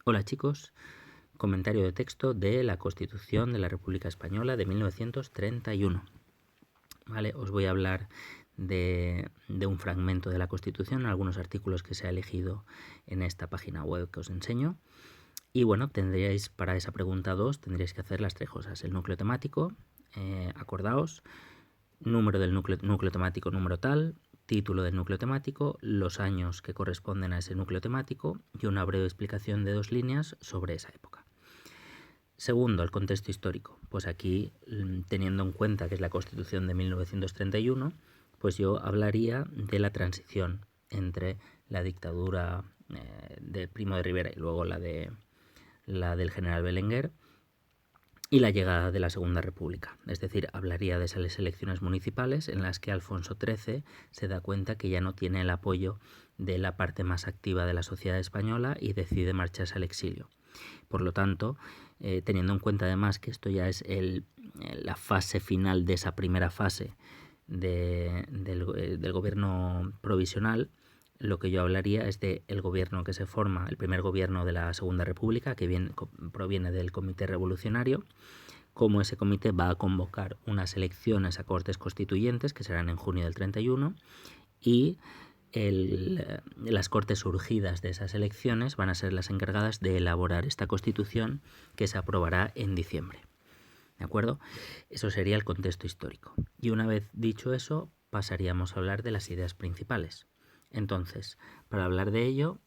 Hola chicos, comentario de texto de la Constitución de la República Española de 1931. ¿Vale? Os voy a hablar de un fragmento de la Constitución, algunos artículos que se ha elegido en esta página web que os enseño. Y bueno, tendríais para esa pregunta 2, tendríais que hacer las tres cosas. El núcleo temático, acordaos, número del núcleo temático número tal, título del núcleo temático, los años que corresponden a ese núcleo temático y una breve explicación de 2 líneas sobre esa época. Segundo, el contexto histórico. Pues aquí, teniendo en cuenta que es la Constitución de 1931, pues yo hablaría de la transición entre la dictadura de Primo de Rivera y luego la del general Belenguer y la llegada de la Segunda República. Es decir, hablaría de esas elecciones municipales en las que Alfonso XIII se da cuenta que ya no tiene el apoyo de la parte más activa de la sociedad española y decide marcharse al exilio. Por lo tanto, teniendo en cuenta además que esto ya es la fase final de esa primera fase del gobierno provisional, lo que yo hablaría es del gobierno que se forma, el primer gobierno de la Segunda República, que proviene del Comité Revolucionario, cómo ese comité va a convocar unas elecciones a Cortes Constituyentes, que serán en junio del 31, y las Cortes surgidas de esas elecciones van a ser las encargadas de elaborar esta Constitución que se aprobará en diciembre. ¿De acuerdo? Eso sería el contexto histórico. Y una vez dicho eso, pasaríamos a hablar de las ideas principales. Entonces, para hablar de ello,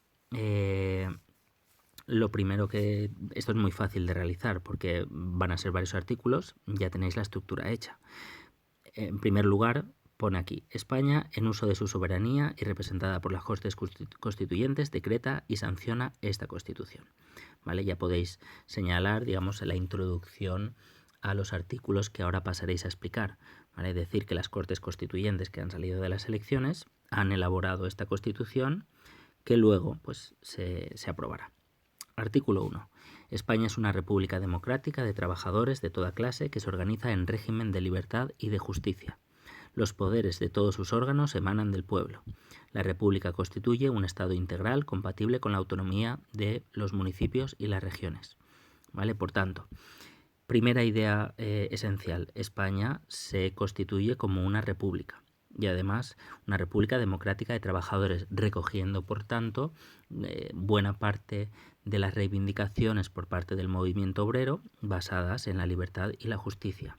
lo primero que... Esto es muy fácil de realizar porque van a ser varios artículos, ya tenéis la estructura hecha. En primer lugar, pone aquí: España, en uso de su soberanía y representada por las Cortes Constituyentes, decreta y sanciona esta Constitución. ¿Vale? Ya podéis señalar, digamos, la introducción a los artículos que ahora pasaréis a explicar. ¿Vale? Es decir, que las Cortes Constituyentes que han salido de las elecciones han elaborado esta Constitución que luego pues, se aprobará. Artículo 1. España es una república democrática de trabajadores de toda clase que se organiza en régimen de libertad y de justicia. Los poderes de todos sus órganos emanan del pueblo. La república constituye un Estado integral compatible con la autonomía de los municipios y las regiones. ¿Vale? Por tanto, primera idea esencial: España se constituye como una república. Y además una república democrática de trabajadores, recogiendo por tanto buena parte de las reivindicaciones por parte del movimiento obrero basadas en la libertad y la justicia.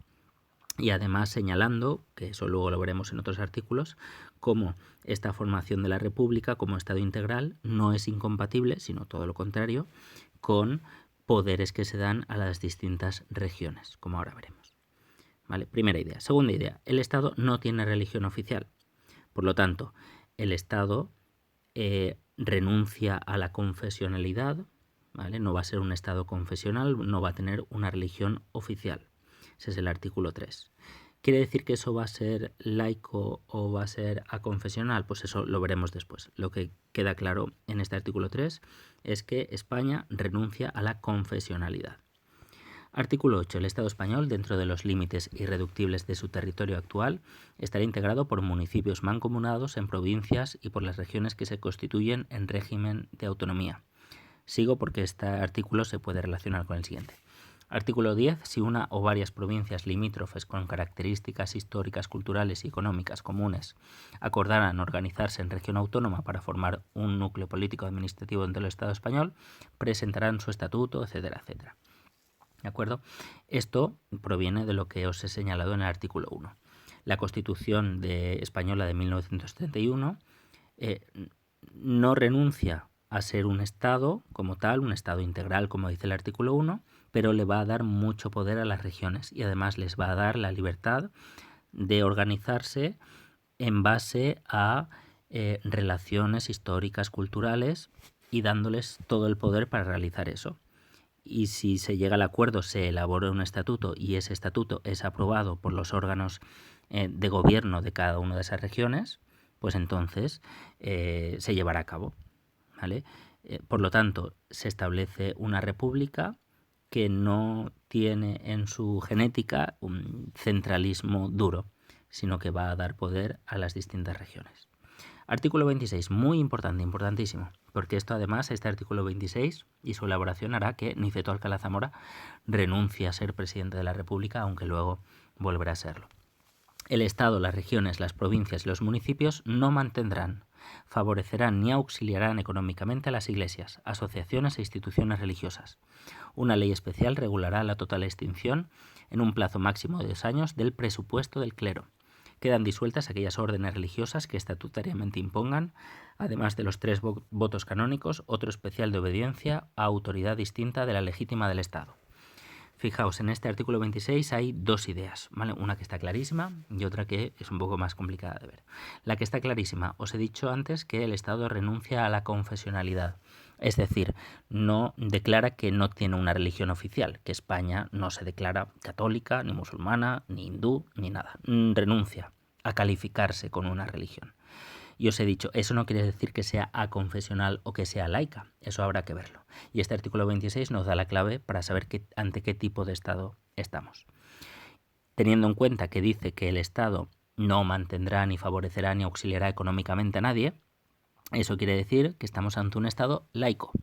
Y además señalando, que eso luego lo veremos en otros artículos, cómo esta formación de la república como Estado integral no es incompatible, sino todo lo contrario, con poderes que se dan a las distintas regiones, como ahora veremos. ¿Vale? Primera idea. Segunda idea: el Estado no tiene religión oficial. Por lo tanto, el Estado renuncia a la confesionalidad, ¿vale? No va a ser un Estado confesional, no va a tener una religión oficial. Ese es el artículo 3. ¿Quiere decir que eso va a ser laico o va a ser aconfesional? Pues eso lo veremos después. Lo que queda claro en este artículo 3 es que España renuncia a la confesionalidad. Artículo 8. El Estado español, dentro de los límites irreductibles de su territorio actual, estará integrado por municipios mancomunados en provincias y por las regiones que se constituyen en régimen de autonomía. Sigo porque este artículo se puede relacionar con el siguiente. Artículo 10. Si una o varias provincias limítrofes con características históricas, culturales y económicas comunes acordaran organizarse en región autónoma para formar un núcleo político administrativo dentro del Estado español, presentarán su estatuto, etcétera, etcétera. ¿De acuerdo? Esto proviene de lo que os he señalado en el artículo 1. La Constitución española de 1931 no renuncia a ser un Estado como tal, un Estado integral, como dice el artículo 1, pero le va a dar mucho poder a las regiones y además les va a dar la libertad de organizarse en base a relaciones históricas, culturales, y dándoles todo el poder para realizar eso. Y si se llega al acuerdo, se elabora un estatuto y ese estatuto es aprobado por los órganos de gobierno de cada una de esas regiones, pues entonces se llevará a cabo. ¿Vale? Por lo tanto, se establece una república que no tiene en su genética un centralismo duro, sino que va a dar poder a las distintas regiones. Artículo 26, muy importante, importantísimo, porque esto además, este artículo 26 y su elaboración hará que Niceto Alcalá Zamora renuncie a ser presidente de la República, aunque luego volverá a serlo. El Estado, las regiones, las provincias y los municipios no mantendrán, favorecerán ni auxiliarán económicamente a las iglesias, asociaciones e instituciones religiosas. Una ley especial regulará la total extinción, en un plazo máximo de 2 años, del presupuesto del clero. Quedan disueltas aquellas órdenes religiosas que estatutariamente impongan, además de los 3 votos canónicos, otro especial de obediencia a autoridad distinta de la legítima del Estado. Fijaos, en este artículo 26 hay 2 ideas, ¿vale? Una que está clarísima y otra que es un poco más complicada de ver. La que está clarísima, os he dicho antes que el Estado renuncia a la confesionalidad, es decir, no declara que no tiene una religión oficial, que España no se declara católica, ni musulmana, ni hindú, ni nada. Renuncia a calificarse con una religión. Y os he dicho, eso no quiere decir que sea aconfesional o que sea laica, eso habrá que verlo. Y este artículo 26 nos da la clave para saber ante qué tipo de Estado estamos. Teniendo en cuenta que dice que el Estado no mantendrá, ni favorecerá, ni auxiliará económicamente a nadie, eso quiere decir que estamos ante un Estado laico.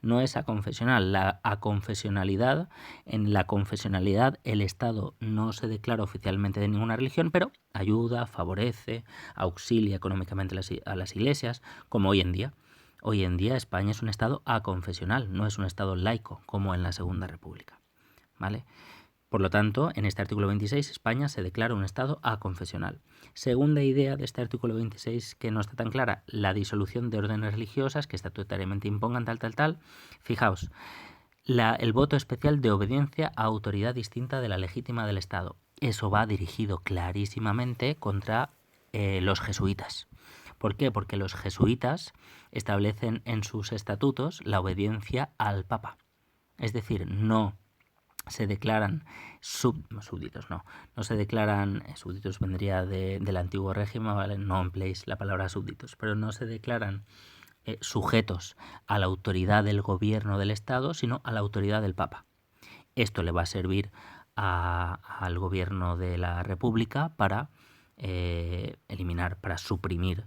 No es aconfesional. La aconfesionalidad, en la confesionalidad el Estado no se declara oficialmente de ninguna religión, pero ayuda, favorece, auxilia económicamente a las iglesias, como hoy en día. Hoy en día España es un Estado aconfesional, no es un Estado laico, como en la Segunda República, ¿vale? Por lo tanto, en este artículo 26 España se declara un Estado aconfesional. Segunda idea de este artículo 26 que no está tan clara, la disolución de órdenes religiosas que estatutariamente impongan tal. Fijaos, el voto especial de obediencia a autoridad distinta de la legítima del Estado. Eso va dirigido clarísimamente contra los jesuitas. ¿Por qué? Porque los jesuitas establecen en sus estatutos la obediencia al Papa. Es decir, no se declaran súbditos, no se declaran, súbditos vendría del antiguo régimen, ¿vale? No empleéis la palabra súbditos, pero no se declaran sujetos a la autoridad del gobierno del Estado, sino a la autoridad del Papa. Esto le va a servir al gobierno de la República para eliminar, para suprimir,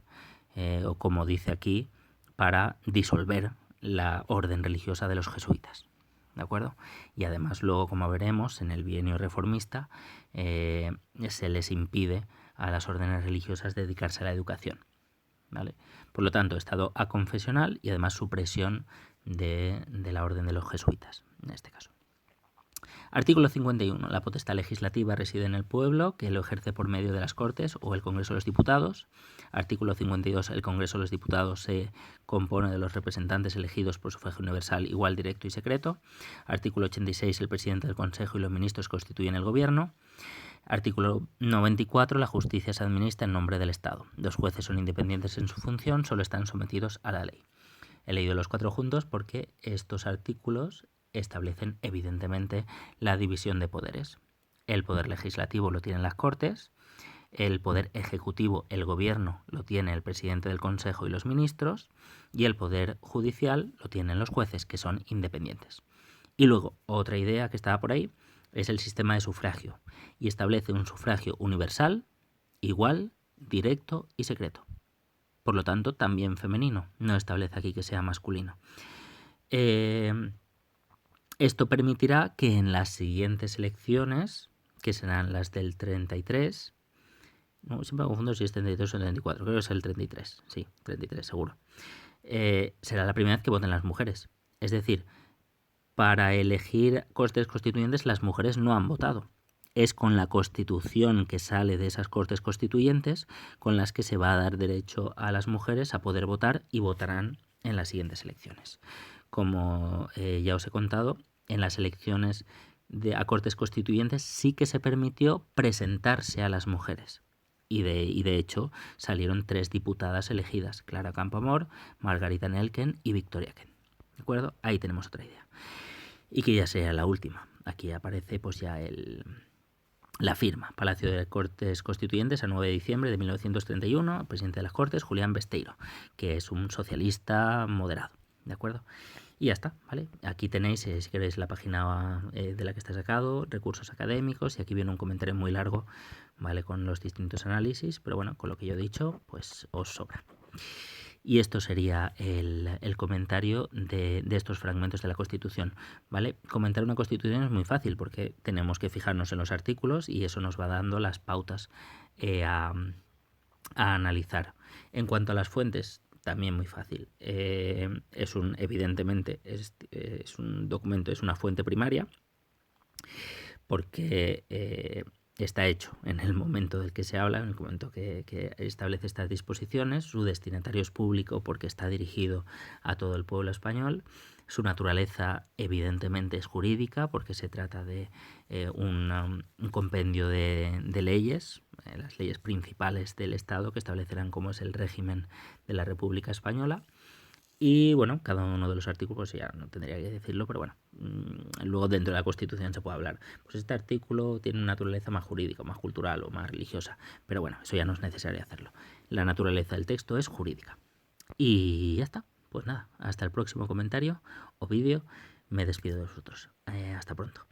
o como dice aquí, para disolver la orden religiosa de los jesuitas. ¿De acuerdo? Y además luego, como veremos, en el bienio reformista se les impide a las órdenes religiosas dedicarse a la educación, ¿vale? Por lo tanto, Estado aconfesional y además supresión de la orden de los jesuitas, en este caso. Artículo 51. La potestad legislativa reside en el pueblo, que lo ejerce por medio de las Cortes o el Congreso de los Diputados. Artículo 52. El Congreso de los Diputados se compone de los representantes elegidos por sufragio universal, igual, directo y secreto. Artículo 86. El presidente del Consejo y los ministros constituyen el Gobierno. Artículo 94. La justicia se administra en nombre del Estado. Los jueces son independientes en su función, solo están sometidos a la ley. He leído los 4 juntos porque estos artículos establecen evidentemente la división de poderes. El poder legislativo lo tienen las Cortes, el poder ejecutivo, el gobierno, lo tiene el presidente del Consejo y los ministros, y el poder judicial lo tienen los jueces, que son independientes. Y luego, otra idea que estaba por ahí es el sistema de sufragio, y establece un sufragio universal, igual, directo y secreto. Por lo tanto, también femenino, no establece aquí que sea masculino. Esto permitirá que en las siguientes elecciones, que serán las del 33, no, siempre me confundo si es 33 o 34, creo que es el 33, sí, 33 seguro, será la primera vez que voten las mujeres. Es decir, para elegir Cortes Constituyentes las mujeres no han votado. Es con la Constitución que sale de esas Cortes Constituyentes con las que se va a dar derecho a las mujeres a poder votar y votarán en las siguientes elecciones. Como ya os he contado, en las elecciones a Cortes Constituyentes sí que se permitió presentarse a las mujeres. Y de hecho salieron 3 diputadas elegidas, Clara Campoamor, Margarita Nelken y Victoria Kent. ¿De acuerdo? Ahí tenemos otra idea. Y que ya sea la última. Aquí aparece pues ya la firma. Palacio de Cortes Constituyentes, a 9 de diciembre de 1931, presidente de las Cortes, Julián Besteiro, que es un socialista moderado. ¿De acuerdo? Y ya está, ¿vale? Aquí tenéis, si queréis, la página de la que está sacado, recursos académicos, y aquí viene un comentario muy largo, ¿vale? Con los distintos análisis, pero bueno, con lo que yo he dicho, pues os sobra. Y esto sería el comentario de estos fragmentos de la Constitución, ¿vale? Comentar una Constitución es muy fácil porque tenemos que fijarnos en los artículos y eso nos va dando las pautas a analizar. En cuanto a las fuentes, también muy fácil. Evidentemente, es un documento, es una fuente primaria porque está hecho en el momento del que se habla, en el momento que establece estas disposiciones. Su destinatario es público porque está dirigido a todo el pueblo español. Su naturaleza evidentemente es jurídica porque se trata de un compendio de leyes, las leyes principales del Estado que establecerán cómo es el régimen de la República Española. Y bueno, cada uno de los artículos, ya no tendría que decirlo, pero bueno, luego dentro de la Constitución se puede hablar. Pues este artículo tiene una naturaleza más jurídica, más cultural o más religiosa, pero bueno, eso ya no es necesario hacerlo. La naturaleza del texto es jurídica. Y ya está. Pues nada, hasta el próximo comentario o vídeo. Me despido de vosotros. Hasta pronto.